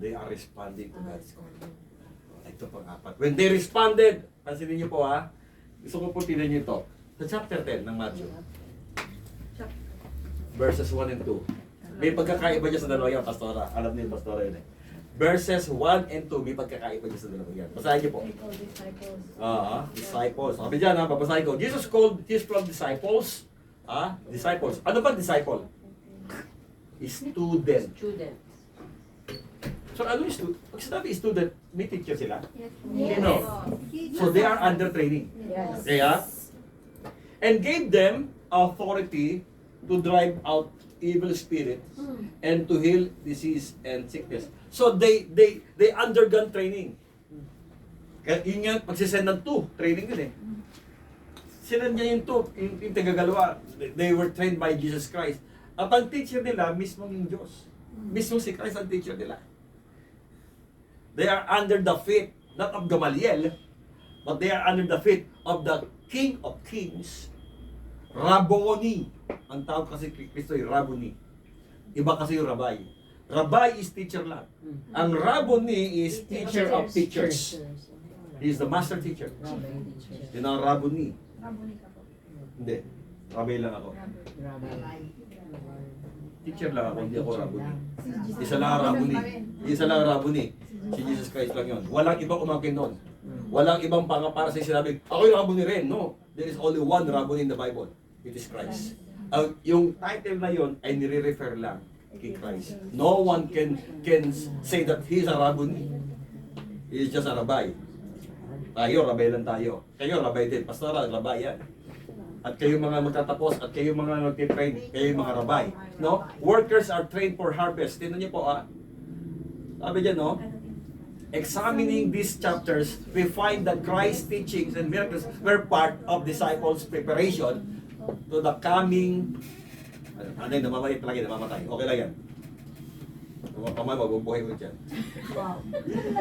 they are responding to God's call. Ito pang-apat. When they responded, pansinin niyo po ha, gusto ko po tinan niyo ito. Sa chapter 10 ng Matthew. Verses 1 and 2. May pagkakaiba niya sa dalawa yan, Pastora. Alam niyo yung Pastora yun eh. Verses 1 and 2, may pagkakaiba niya sa dalawa yan. Basahin niyo po. Disciples. Sabi dyan ha, babasahin ko. Jesus called his 12 disciples. Disciples. Ano ba disciple? Student. Student. So ano yung student? Pag sinabi student, may teacher sila? Yes. No. So they are under training. Yes. Kaya, and gave them authority to drive out evil spirits and to heal disease and sickness. So they undergone training. Kaya yun nga, pagsisend ng 2, training yun eh. Sinend niya yung 2, yung tagagalawa. They were trained by Jesus Christ. At ang teacher nila, mismo yung Diyos. Mismo si Christ ang teacher nila. They are under the feet, not of Gamaliel, but they are under the feet of the King of Kings, Rabboni. Ang tawag kasi kay Kristo ay Rabboni. Iba kasi yung Rabbi. Rabbi is teacher lang. Ang Rabboni is teacher of teachers. He is the master teacher. Yun ang Rabboni. Rabuni ka po. Hindi. Rabbi lang ako. Teacher lang ako, hindi ako Rabboni. Isa lang ang Rabboni. Isa lang ang Rabboni. Si Jesus Christ lang yun. Walang ibang umangkin doon. Walang ibang para sa sinabi, ako yung Rabboni rin. No. There is only one Rabboni in the Bible. It is Christ. Yung title na yun ay nire-refer lang kay Christ. No one can say that he is a Rabboni. He is just a Rabbi. Tayo, Rabbi lang tayo. Kayo, Rabbi din. Pastoral, Rabbi yan. At kayo mga magtatapos, at kayo mga magtitrain, kayo yung mga Rabbi. No? Workers are trained for harvest. Tingnan niyo po, sabi dyan, no? Examining these chapters, we find that Christ's teachings and miracles were part of disciples' preparation to the coming. Ano yun, namamatay. Okay lang yan. Mga pamay, mabubuhay mo dyan.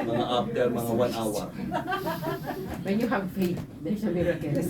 Mga after, mga 1 hour. When you have faith, there's a miracle.